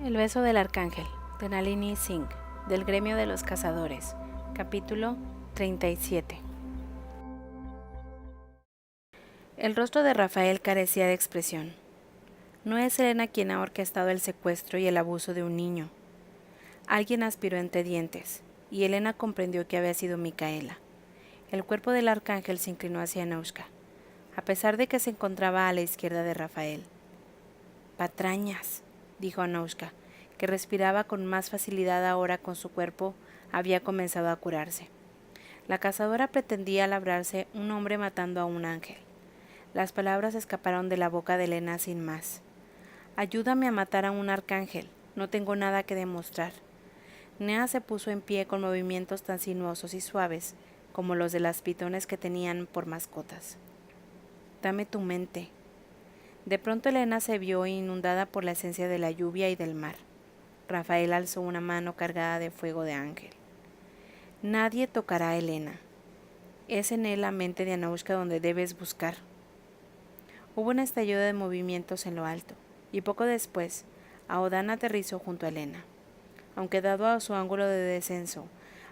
El beso del arcángel, de Nalini Singh, del gremio de los cazadores, capítulo 37. El rostro de Rafael carecía de expresión. No es Elena quien ha orquestado el secuestro y el abuso de un niño. Alguien aspiró entre dientes, y Elena comprendió que había sido Micaela. El cuerpo del arcángel se inclinó hacia Anushka, a pesar de que se encontraba a la izquierda de Rafael. «Patrañas», dijo Anushka, que respiraba con más facilidad ahora con su cuerpo había comenzado a curarse. La cazadora pretendía labrarse un hombre matando a un ángel. Las palabras escaparon de la boca de Elena sin más. «Ayúdame a matar a un arcángel, no tengo nada que demostrar». Nea se puso en pie con movimientos tan sinuosos y suaves como los de las pitones que tenían por mascotas. «Dame tu mente». De pronto Elena se vio inundada por la esencia de la lluvia y del mar. Rafael alzó una mano cargada de fuego de ángel. «Nadie tocará a Elena. Es en él la mente de Anushka donde debes buscar». Hubo un estallido de movimientos en lo alto, y poco después, Aodan aterrizó junto a Elena. Aunque dado a su ángulo de descenso,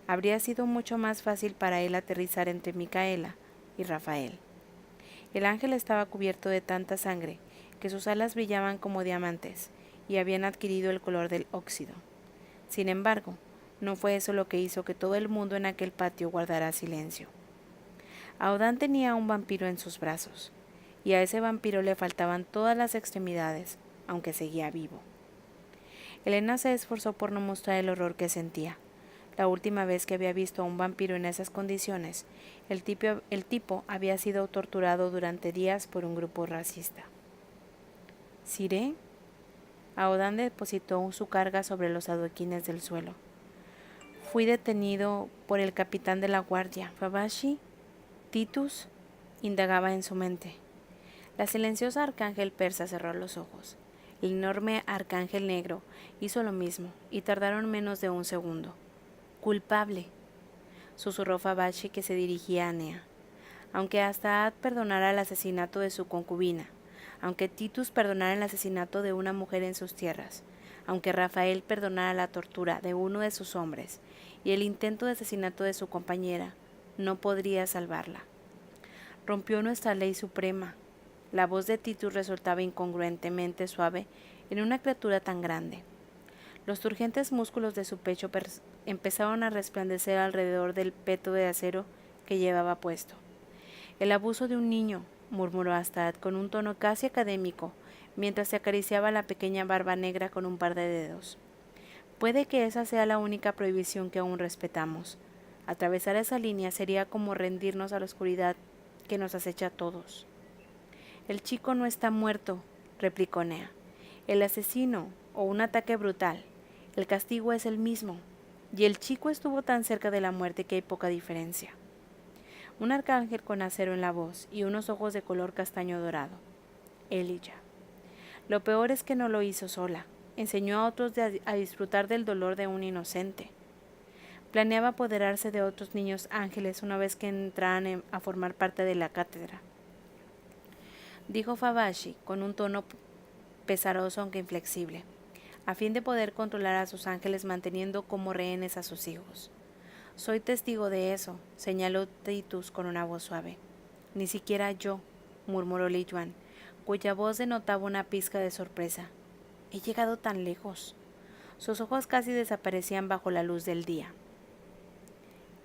habría sido mucho más fácil para él aterrizar entre Micaela y Rafael. El ángel estaba cubierto de tanta sangre que sus alas brillaban como diamantes y habían adquirido el color del óxido. Sin embargo, no fue eso lo que hizo que todo el mundo en aquel patio guardara silencio. Aodan tenía un vampiro en sus brazos, y a ese vampiro le faltaban todas las extremidades, aunque seguía vivo. Elena se esforzó por no mostrar el horror que sentía. La última vez que había visto a un vampiro en esas condiciones, el tipo había sido torturado durante días por un grupo racista. «¿Siré?» Aodan depositó su carga sobre los adoquines del suelo. «Fui detenido por el capitán de la guardia. ¿Fabashi? ¿Titus?» indagaba en su mente. La silenciosa arcángel persa cerró los ojos. El enorme arcángel negro hizo lo mismo, y tardaron menos de un segundo. «Culpable», susurró Fabashi, que se dirigía a Nea. «Aunque Astaad perdonara el asesinato de su concubina, aunque Titus perdonara el asesinato de una mujer en sus tierras, aunque Rafael perdonara la tortura de uno de sus hombres y el intento de asesinato de su compañera, no podría salvarla. Rompió nuestra ley suprema». La voz de Titus resultaba incongruentemente suave en una criatura tan grande. Los turgentes músculos de su pecho empezaron a resplandecer alrededor del peto de acero que llevaba puesto. «El abuso de un niño», murmuró Astaad con un tono casi académico, mientras se acariciaba la pequeña barba negra con un par de dedos. «Puede que esa sea la única prohibición que aún respetamos. Atravesar esa línea sería como rendirnos a la oscuridad que nos acecha a todos». «El chico no está muerto», replicó Nea. «El asesino, o un ataque brutal. El castigo es el mismo, y el chico estuvo tan cerca de la muerte que hay poca diferencia». Un arcángel con acero en la voz y unos ojos de color castaño dorado. Elijah. «Lo peor es que no lo hizo sola. Enseñó a otros a disfrutar del dolor de un inocente. Planeaba apoderarse de otros niños ángeles una vez que entraran a formar parte de la cátedra», dijo Fabashi con un tono pesaroso aunque inflexible, a fin de poder controlar a sus ángeles manteniendo como rehenes a sus hijos. «Soy testigo de eso», señaló Titus con una voz suave. «Ni siquiera yo», murmuró Li Yuan, cuya voz denotaba una pizca de sorpresa. «He llegado tan lejos». Sus ojos casi desaparecían bajo la luz del día.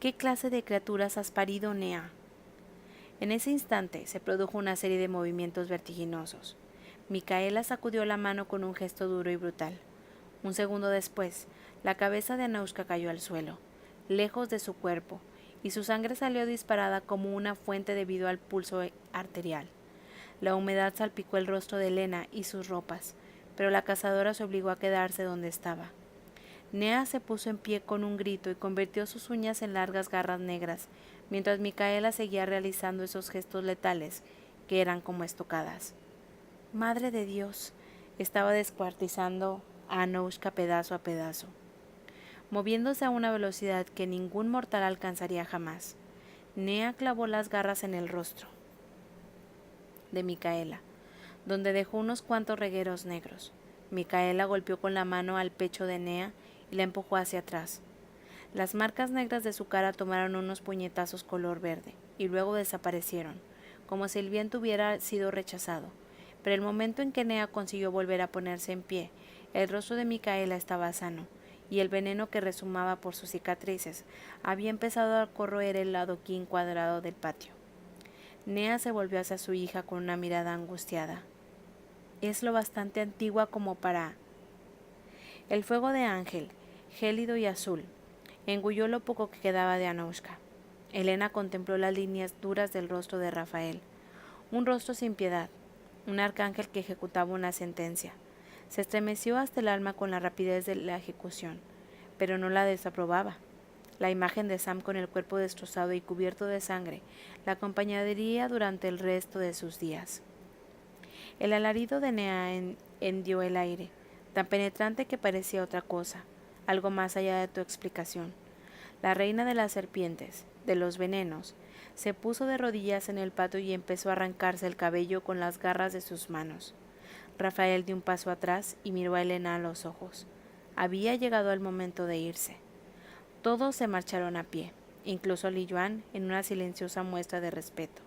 «¿Qué clase de criaturas has parido, Nea?» En ese instante se produjo una serie de movimientos vertiginosos. Micaela sacudió la mano con un gesto duro y brutal. Un segundo después, la cabeza de Anushka cayó al suelo, lejos de su cuerpo, y su sangre salió disparada como una fuente debido al pulso arterial. La humedad salpicó el rostro de Elena y sus ropas, pero la cazadora se obligó a quedarse donde estaba. Nea se puso en pie con un grito y convirtió sus uñas en largas garras negras, mientras Micaela seguía realizando esos gestos letales que eran como estocadas. «Madre de Dios», estaba descuartizando a Anushka pedazo a pedazo, moviéndose a una velocidad que ningún mortal alcanzaría jamás. Nea clavó las garras en el rostro de Micaela, donde dejó unos cuantos regueros negros. Micaela golpeó con la mano al pecho de Nea y la empujó hacia atrás. Las marcas negras de su cara tomaron unos puñetazos color verde y luego desaparecieron, como si el viento hubiera sido rechazado. Pero el momento en que Nea consiguió volver a ponerse en pie, el rostro de Micaela estaba sano, y el veneno que resumaba por sus cicatrices había empezado a corroer el adoquín cuadrado del patio. Nea se volvió hacia su hija con una mirada angustiada. Es lo bastante antigua como para... El fuego de Ángel, gélido y azul, engulló lo poco que quedaba de Anoushka. Elena contempló las líneas duras del rostro de Rafael, un rostro sin piedad, un arcángel que ejecutaba una sentencia. Se estremeció hasta el alma con la rapidez de la ejecución, pero no la desaprobaba. La imagen de Sam con el cuerpo destrozado y cubierto de sangre la acompañaría durante el resto de sus días. El alarido de Nea hendió el aire, tan penetrante que parecía otra cosa, algo más allá de tu explicación. La reina de las serpientes, de los venenos, se puso de rodillas en el patio y empezó a arrancarse el cabello con las garras de sus manos. Rafael dio un paso atrás y miró a Elena a los ojos. Había llegado el momento de irse. Todos se marcharon a pie, incluso Li Yuan, en una silenciosa muestra de respeto.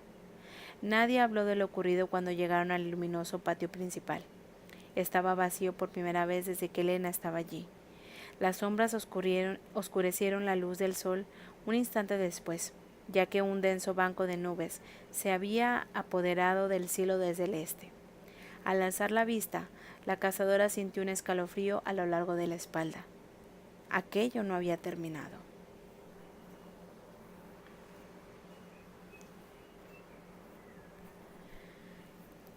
Nadie habló de lo ocurrido cuando llegaron al luminoso patio principal. Estaba vacío por primera vez desde que Elena estaba allí. Las sombras oscurecieron la luz del sol un instante después, ya que un denso banco de nubes se había apoderado del cielo desde el este. Al alzar la vista, la cazadora sintió un escalofrío a lo largo de la espalda. Aquello no había terminado.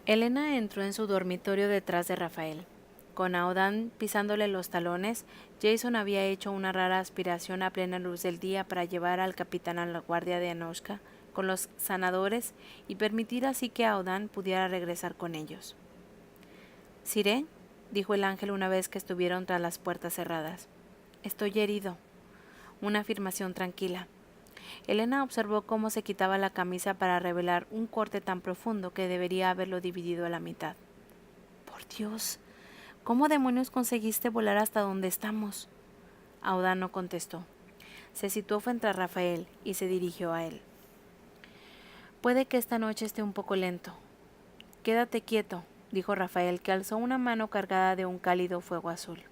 Elena entró en su dormitorio detrás de Rafael. Con Aodan pisándole los talones, Jason había hecho una rara aspiración a plena luz del día para llevar al capitán a la guardia de Anoushka con los sanadores y permitir así que Aodan pudiera regresar con ellos. «Siré», dijo el ángel una vez que estuvieron tras las puertas cerradas. «Estoy herido». Una afirmación tranquila. Elena observó cómo se quitaba la camisa para revelar un corte tan profundo que debería haberlo dividido a la mitad. «Por Dios, ¿cómo demonios conseguiste volar hasta donde estamos?». Aodan no contestó. Se situó frente a Rafael y se dirigió a él. «Puede que esta noche esté un poco lento». «Quédate quieto», dijo Rafael, que alzó una mano cargada de un cálido fuego azul.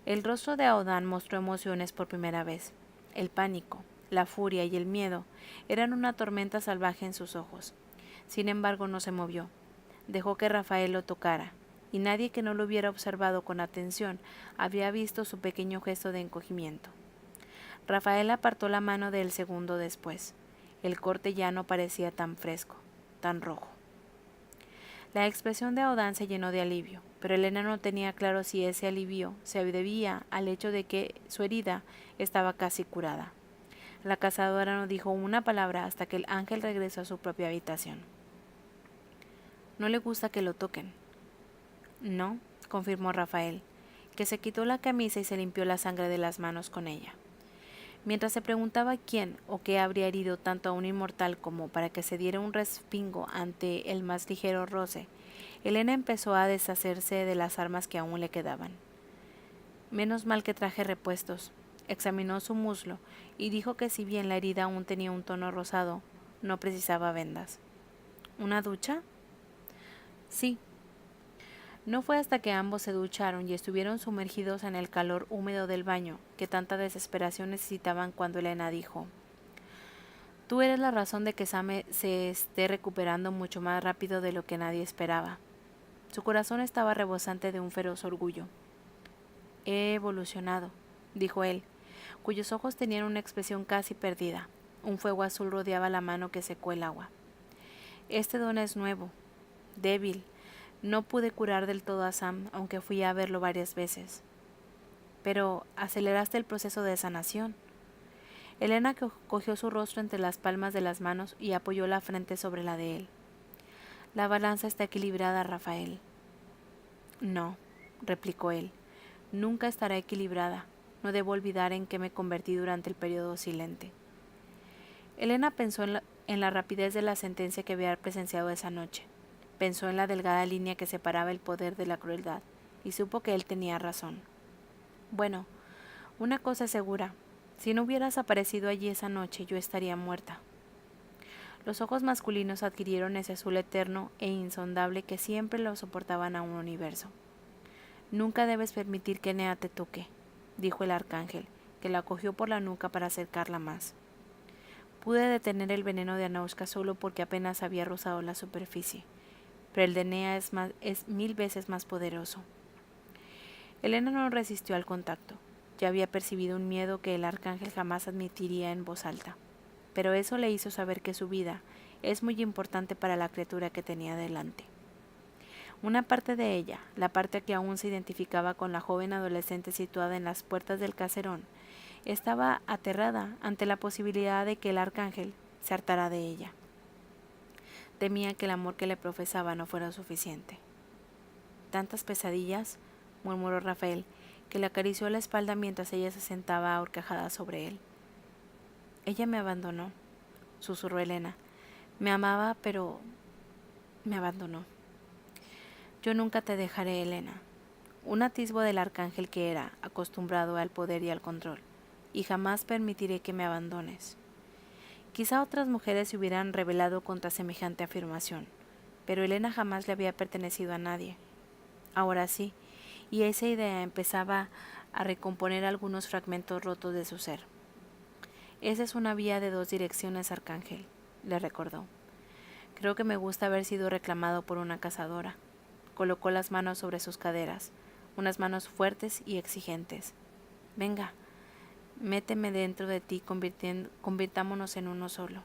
El rostro de Aodan mostró emociones por primera vez. El pánico, la furia y el miedo eran una tormenta salvaje en sus ojos. Sin embargo, no se movió. Dejó que Rafael lo tocara, y nadie que no lo hubiera observado con atención habría visto su pequeño gesto de encogimiento. Rafael apartó la mano de él segundo después. El corte ya no parecía tan fresco, tan rojo. La expresión de Aodan se llenó de alivio, pero Elena no tenía claro si ese alivio se debía al hecho de que su herida estaba casi curada. La cazadora no dijo una palabra hasta que el ángel regresó a su propia habitación. «No le gusta que lo toquen». «No», confirmó Rafael, que se quitó la camisa y se limpió la sangre de las manos con ella. Mientras se preguntaba quién o qué habría herido tanto a un inmortal como para que se diera un respingo ante el más ligero roce, Elena empezó a deshacerse de las armas que aún le quedaban. «Menos mal que traje repuestos». Examinó su muslo y dijo que si bien la herida aún tenía un tono rosado, no precisaba vendas. «¿Una ducha?» «Sí». No fue hasta que ambos se ducharon y estuvieron sumergidos en el calor húmedo del baño que tanta desesperación necesitaban cuando Elena dijo: «Tú eres la razón de que Sam se esté recuperando mucho más rápido de lo que nadie esperaba». Su corazón estaba rebosante de un feroz orgullo. «He evolucionado», dijo él, cuyos ojos tenían una expresión casi perdida. Un fuego azul rodeaba la mano que secó el agua. «Este don es nuevo, débil. No pude curar del todo a Sam, aunque fui a verlo varias veces». «Pero aceleraste el proceso de sanación». Elena cogió su rostro entre las palmas de las manos y apoyó la frente sobre la de él. «La balanza está equilibrada, Rafael». «No», replicó él, «nunca estará equilibrada. No debo olvidar en qué me convertí durante el periodo silente». Elena pensó en la rapidez de la sentencia que había presenciado esa noche. Pensó en la delgada línea que separaba el poder de la crueldad, y supo que él tenía razón. Bueno, una cosa es segura, si no hubieras aparecido allí esa noche yo estaría muerta. Los ojos masculinos adquirieron ese azul eterno e insondable que siempre lo soportaban a un universo. Nunca debes permitir que Nea te toque, dijo el arcángel, que la cogió por la nuca para acercarla más. Pude detener el veneno de Anoushka solo porque apenas había rozado la superficie, pero el de Nea es 1000 veces más poderoso. Elena no resistió al contacto. Ya había percibido un miedo que el arcángel jamás admitiría en voz alta, pero eso le hizo saber que su vida es muy importante para la criatura que tenía delante. Una parte de ella, la parte que aún se identificaba con la joven adolescente situada en las puertas del caserón, estaba aterrada ante la posibilidad de que el arcángel se hartara de ella. Temía que el amor que le profesaba no fuera suficiente. «¿Tantas pesadillas?», murmuró Rafael, que le acarició la espalda mientras ella se sentaba ahorcajada sobre él. «Ella me abandonó», susurró Elena. «Me amaba, pero me abandonó». «Yo nunca te dejaré, Elena». Un atisbo del arcángel que era, acostumbrado al poder y al control. «Y jamás permitiré que me abandones». Quizá otras mujeres se hubieran rebelado contra semejante afirmación, pero Elena jamás le había pertenecido a nadie. Ahora sí, y esa idea empezaba a recomponer algunos fragmentos rotos de su ser. «Esa es una vía de 2 direcciones, arcángel», le recordó. «Creo que me gusta haber sido reclamado por una cazadora». Colocó las manos sobre sus caderas, unas manos fuertes y exigentes. «Venga, méteme dentro de ti, convirtámonos en uno solo».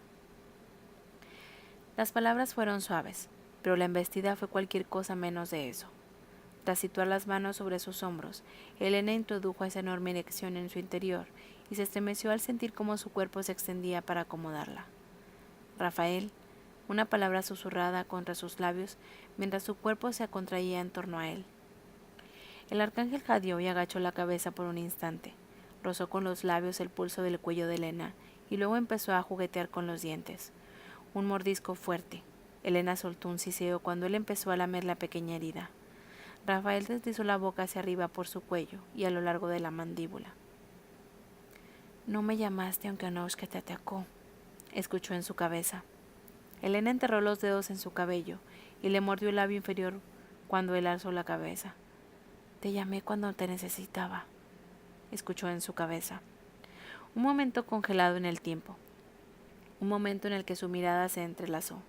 Las palabras fueron suaves, pero la embestida fue cualquier cosa menos de eso. Tras situar las manos sobre sus hombros, Elena introdujo esa enorme erección en su interior y se estremeció al sentir cómo su cuerpo se extendía para acomodarla. «Rafael», una palabra susurrada contra sus labios mientras su cuerpo se contraía en torno a él. El arcángel jadeó y agachó la cabeza por un instante. Rozó con los labios el pulso del cuello de Elena y luego empezó a juguetear con los dientes. Un mordisco fuerte. Elena soltó un siseo cuando él empezó a lamer la pequeña herida. Rafael deslizó la boca hacia arriba por su cuello y a lo largo de la mandíbula. «No me llamaste aunque Anoushka te atacó», escuchó en su cabeza. Elena enterró los dedos en su cabello y le mordió el labio inferior cuando él alzó la cabeza. «Te llamé cuando te necesitaba», escuchó en su cabeza. Un momento congelado en el tiempo. Un momento en el que su mirada se entrelazó.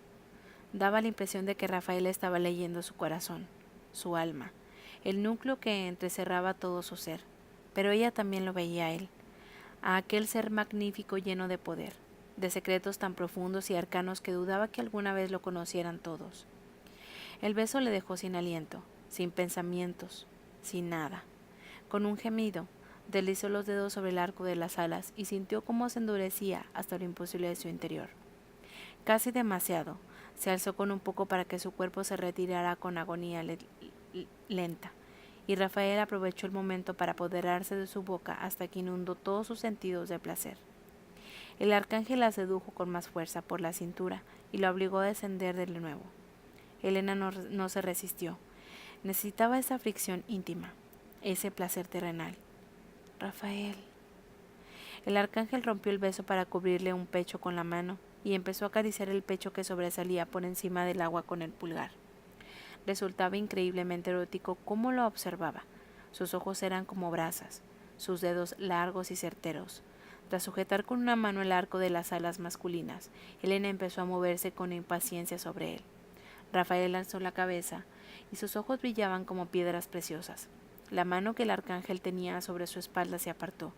Daba la impresión de que Rafael estaba leyendo su corazón, su alma, el núcleo que entrecerraba todo su ser. Pero ella también lo veía a él, a aquel ser magnífico lleno de poder, de secretos tan profundos y arcanos que dudaba que alguna vez lo conocieran todos. El beso le dejó sin aliento, sin pensamientos, sin nada. Con un gemido, deslizó los dedos sobre el arco de las alas y sintió cómo se endurecía hasta lo imposible de su interior. Casi demasiado, se alzó con un poco para que su cuerpo se retirara con agonía lenta, y Rafael aprovechó el momento para apoderarse de su boca hasta que inundó todos sus sentidos de placer. El arcángel la sedujo con más fuerza por la cintura y la obligó a descender de nuevo. Elena no se resistió. Necesitaba esa fricción íntima, ese placer terrenal. «Rafael». El arcángel rompió el beso para cubrirle un pecho con la mano y empezó a acariciar el pecho que sobresalía por encima del agua con el pulgar. Resultaba increíblemente erótico cómo lo observaba. Sus ojos eran como brasas, sus dedos largos y certeros. Tras sujetar con una mano el arco de las alas masculinas, Elena empezó a moverse con impaciencia sobre él. Rafael alzó la cabeza y sus ojos brillaban como piedras preciosas. La mano que el arcángel tenía sobre su espalda se apartó,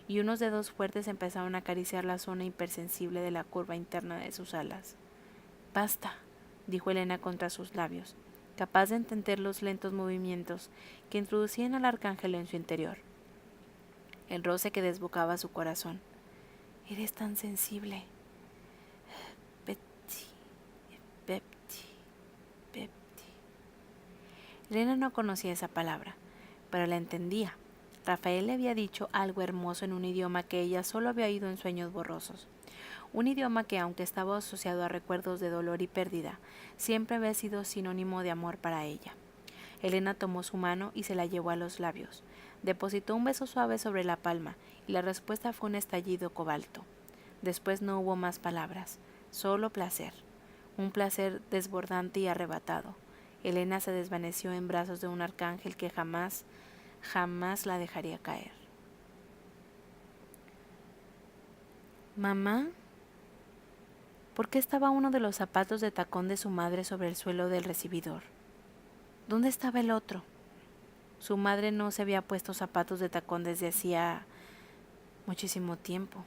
y unos dedos fuertes empezaron a acariciar la zona hipersensible de la curva interna de sus alas. «Basta», dijo Elena contra sus labios, capaz de entender los lentos movimientos que introducían al arcángel en su interior. El roce que desbocaba su corazón. «Eres tan sensible. Pepti, Pepti, Pepti». Elena no conocía esa palabra, pero la entendía. Rafael le había dicho algo hermoso en un idioma que ella solo había oído en sueños borrosos. Un idioma que, aunque estaba asociado a recuerdos de dolor y pérdida, siempre había sido sinónimo de amor para ella. Elena tomó su mano y se la llevó a los labios. Depositó un beso suave sobre la palma y la respuesta fue un estallido cobalto. Después no hubo más palabras, solo placer, un placer desbordante y arrebatado. Elena se desvaneció en brazos de un arcángel que jamás la dejaría caer. «Mamá», ¿por qué estaba uno de los zapatos de tacón de su madre sobre el suelo del recibidor? ¿Dónde estaba el otro? Su madre no se había puesto zapatos de tacón desde hacía muchísimo tiempo.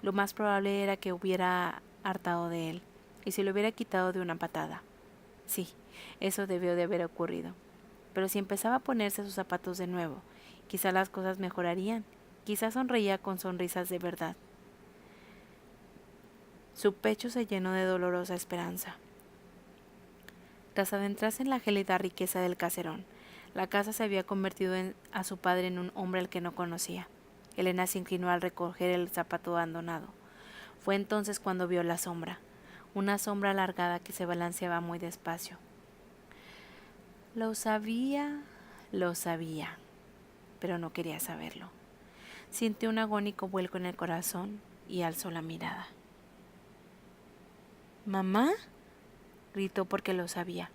Lo más probable era que hubiera hartado de él y se lo hubiera quitado de una patada. Sí, eso debió de haber ocurrido. Pero si empezaba a ponerse sus zapatos de nuevo, quizá las cosas mejorarían. Quizá sonreía con sonrisas de verdad. Su pecho se llenó de dolorosa esperanza. Tras adentrarse en la gélida riqueza del caserón, la casa se había convertido a su padre en un hombre al que no conocía. Elena se inclinó al recoger el zapato abandonado. Fue entonces cuando vio la sombra, una sombra alargada que se balanceaba muy despacio. Lo sabía, pero no quería saberlo. Sintió un agónico vuelco en el corazón y alzó la mirada. «¿Mamá?», gritó porque lo sabía.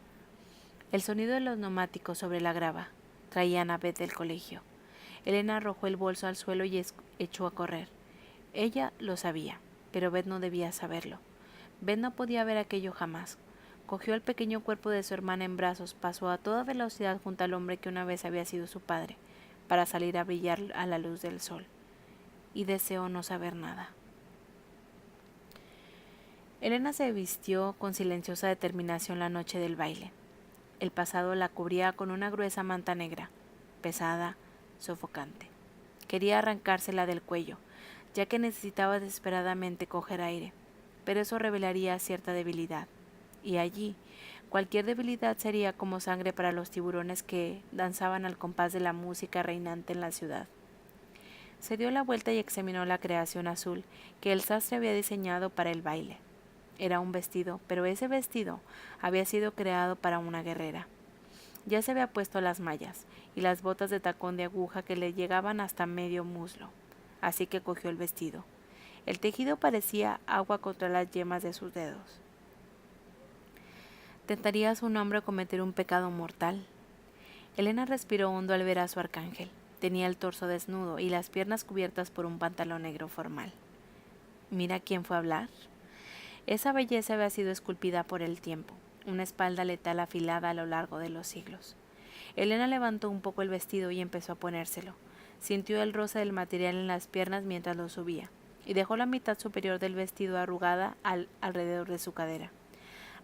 El sonido de los neumáticos sobre la grava traían a Beth del colegio. Elena arrojó el bolso al suelo y echó a correr. Ella lo sabía, pero Beth no debía saberlo. Beth no podía ver aquello jamás. Cogió el pequeño cuerpo de su hermana en brazos, pasó a toda velocidad junto al hombre que una vez había sido su padre, para salir a brillar a la luz del sol, y deseó no saber nada. Elena se vistió con silenciosa determinación la noche del baile. El pasado la cubría con una gruesa manta negra, pesada, sofocante. Quería arrancársela del cuello, ya que necesitaba desesperadamente coger aire, pero eso revelaría cierta debilidad. Y allí, cualquier debilidad sería como sangre para los tiburones que danzaban al compás de la música reinante en la ciudad. Se dio la vuelta y examinó la creación azul que el sastre había diseñado para el baile. Era un vestido, pero ese vestido había sido creado para una guerrera. Ya se había puesto las mallas y las botas de tacón de aguja que le llegaban hasta medio muslo, así que cogió el vestido. El tejido parecía agua contra las yemas de sus dedos. ¿Tentaría a su hombre cometer un pecado mortal? Elena respiró hondo al ver a su arcángel. Tenía el torso desnudo y las piernas cubiertas por un pantalón negro formal. ¿Mira quién fue a hablar? Esa belleza había sido esculpida por el tiempo, una espalda letal afilada a lo largo de los siglos. Elena levantó un poco el vestido y empezó a ponérselo. Sintió el roce del material en las piernas mientras lo subía, y dejó la mitad superior del vestido arrugada alrededor de su cadera.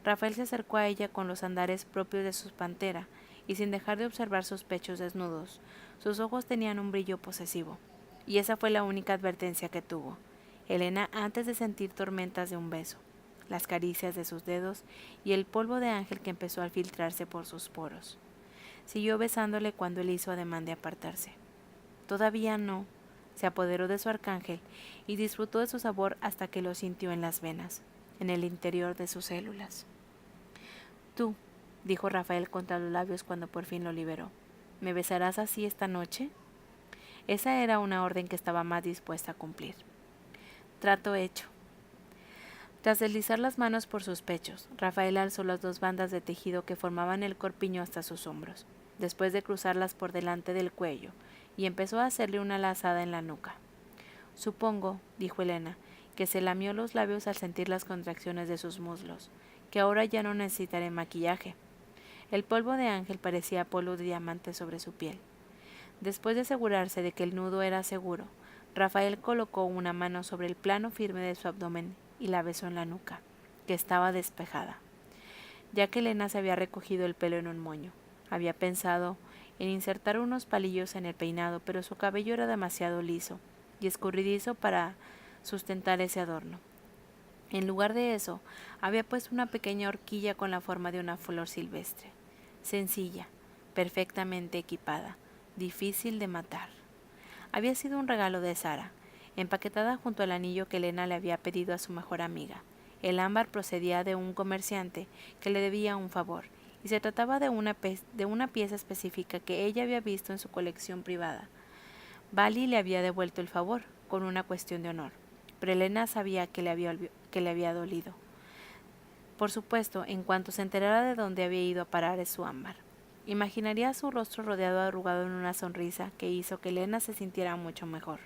Rafael se acercó a ella con los andares propios de su pantera, y sin dejar de observar sus pechos desnudos. Sus ojos tenían un brillo posesivo, y esa fue la única advertencia que tuvo Elena antes de sentir tormentas de un beso, las caricias de sus dedos y el polvo de ángel que empezó a filtrarse por sus poros. Siguió besándole cuando él hizo ademán de apartarse. Todavía no. Se apoderó de su arcángel y disfrutó de su sabor hasta que lo sintió en las venas, en el interior de sus células. «Tú», dijo Rafael contra los labios cuando por fin lo liberó, «¿me besarás así esta noche?». Esa era una orden que estaba más dispuesta a cumplir. Trato hecho. Tras deslizar las manos por sus pechos, Rafael alzó las dos bandas de tejido que formaban el corpiño hasta sus hombros, después de cruzarlas por delante del cuello, y empezó a hacerle una lazada en la nuca. «Supongo», dijo Elena, que se lamió los labios al sentir las contracciones de sus muslos, «que ahora ya no necesitaré maquillaje». El polvo de ángel parecía polvo de diamante sobre su piel. Después de asegurarse de que el nudo era seguro, Rafael colocó una mano sobre el plano firme de su abdomen y la besó en la nuca, que estaba despejada. Ya que Elena se había recogido el pelo en un moño, había pensado en insertar unos palillos en el peinado, pero su cabello era demasiado liso y escurridizo para sustentar ese adorno. En lugar de eso, había puesto una pequeña horquilla con la forma de una flor silvestre, sencilla, perfectamente equipada, difícil de matar. Había sido un regalo de Sara, empaquetada junto al anillo que Elena le había pedido a su mejor amiga. El ámbar procedía de un comerciante que le debía un favor, y se trataba de una pieza específica que ella había visto en su colección privada. Vali le había devuelto el favor, con una cuestión de honor, pero Elena sabía que le había dolido. Por supuesto, en cuanto se enterara de dónde había ido a parar su ámbar. Imaginaría su rostro rodeado arrugado en una sonrisa que hizo que Elena se sintiera mucho mejor.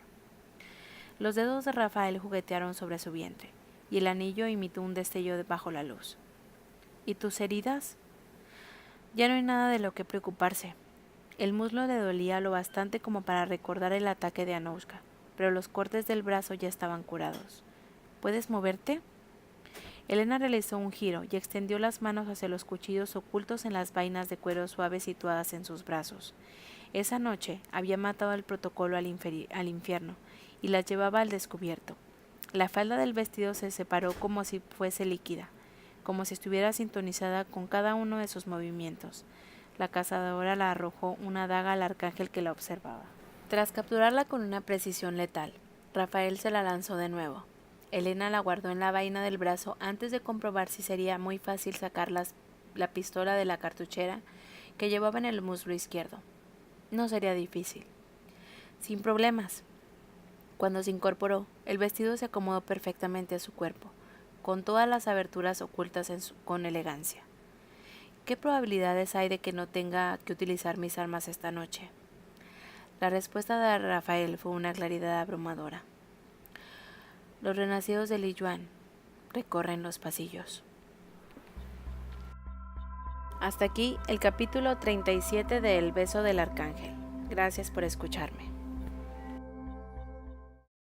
Los dedos de Rafael juguetearon sobre su vientre, y el anillo imitó un destello bajo la luz. ¿Y tus heridas? Ya no hay nada de lo que preocuparse. El muslo le dolía lo bastante como para recordar el ataque de Anoushka, pero los cortes del brazo ya estaban curados. ¿Puedes moverte? Elena realizó un giro y extendió las manos hacia los cuchillos ocultos en las vainas de cuero suave situadas en sus brazos. Esa noche había matado al protocolo al infierno y las llevaba al descubierto. La falda del vestido se separó como si fuese líquida, como si estuviera sintonizada con cada uno de sus movimientos. La cazadora la arrojó una daga al arcángel que la observaba. Tras capturarla con una precisión letal, Rafael se la lanzó de nuevo. Elena la guardó en la vaina del brazo antes de comprobar si sería muy fácil sacar la pistola de la cartuchera que llevaba en el muslo izquierdo. No sería difícil. Sin problemas. Cuando se incorporó, el vestido se acomodó perfectamente a su cuerpo, con todas las aberturas ocultas con elegancia. ¿Qué probabilidades hay de que no tenga que utilizar mis armas esta noche? La respuesta de Rafael fue una claridad abrumadora. Los renacidos de Li Yuan recorren los pasillos. Hasta aquí el capítulo 37 de El beso del arcángel. Gracias por escucharme.